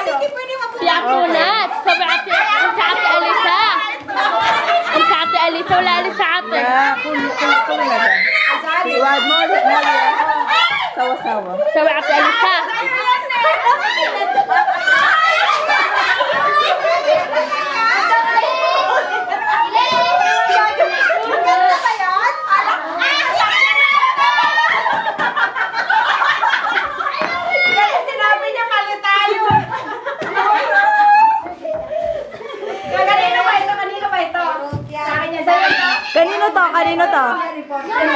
Si Apunat. Sabi ate, ang ate Alisa. Ang ate Alisa, wala Alisa ate. Kung na dyan. Iwad mo, sawa-sawa. Sabi ate Alisa. Kanino to? Kanino to? Ay,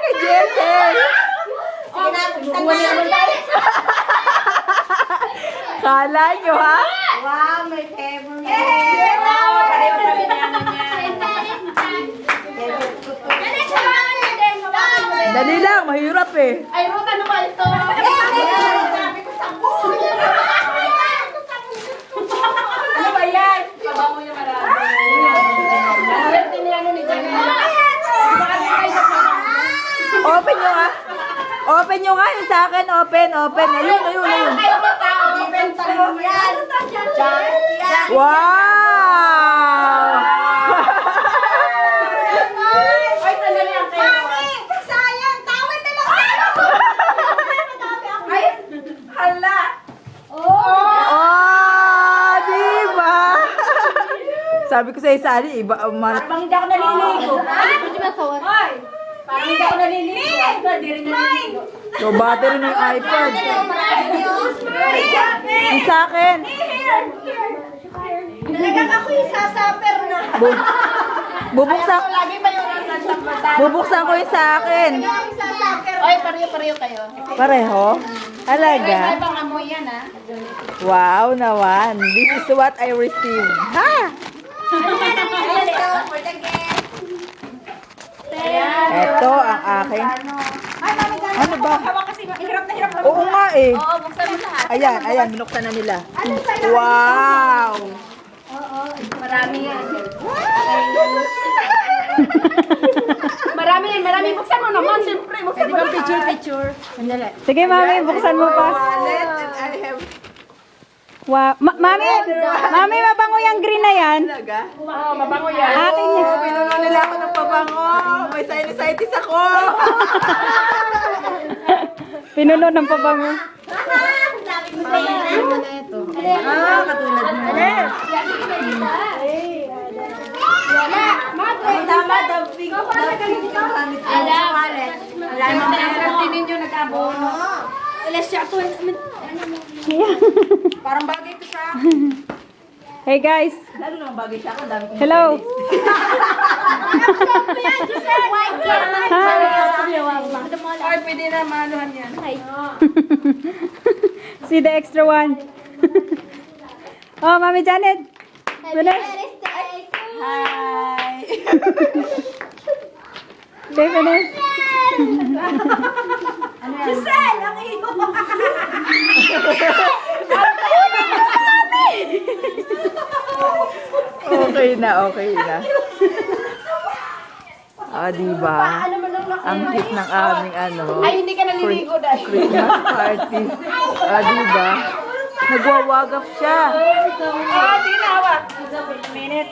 kay Jessel! Kala nyo, ha? Wow, my favorite. Dali lang, mahirap eh. Ay, Ruth, ano ba ito? Ano ba yan? Pabango yung marami. Swerte niya ano ni Janine. Open nyo nga. Open nyo nga yung sa akin. Open. Ayun. Wow! Ay, sandali ang kayo. Oh, diba? Sabi ko sa Sally, iba, Parang hindi ako naliligo. Parang hindi ako naliligo. Ito, hindi rin naliligo. so battery na yung iPad. Yung sa akin. Talagang ako yung sasaper na. Bubuksan ko yung sa akin. Ay, pareho-pareho kayo. Pareho? Alaga? Ibang amoy yan, ha? Wow naman. This is what I received. Ha? Ito ang aking. Ano ba? Oo nga eh. Oo, buksan mo lahat. Ayan, binuksan na nila. Wow! Marami yan. Marami. Buksan mo naman, siyempre. Buksan mo picture. Sige, mami, buksan mo pa. Wow. Mami, mabango yung green na yan. Oo, mabango yan. Akin yan. Pinuno nila ako ng pabango. May sinusitis ako. Pinuno ng pabango. Katulad mo. Tama, damping. Alam mo, ang ninyo nag-abono. Parang bagay ito sa akin. Hey guys. Lalo naman bagay sa akin. Dami kong Hello. Ay, pwede na maanuhan yan. See the extra one. Oh, Mami Janet. Finish. Hi. Okay, finish. Giselle, ang iyo. Okay na. Ah, diba? Ang cute ng aming Ay, hindi ka naliligo dahil. Christmas party. Ah, diba? Nagwawagap siya. Ah, sige na, hawak. Minute.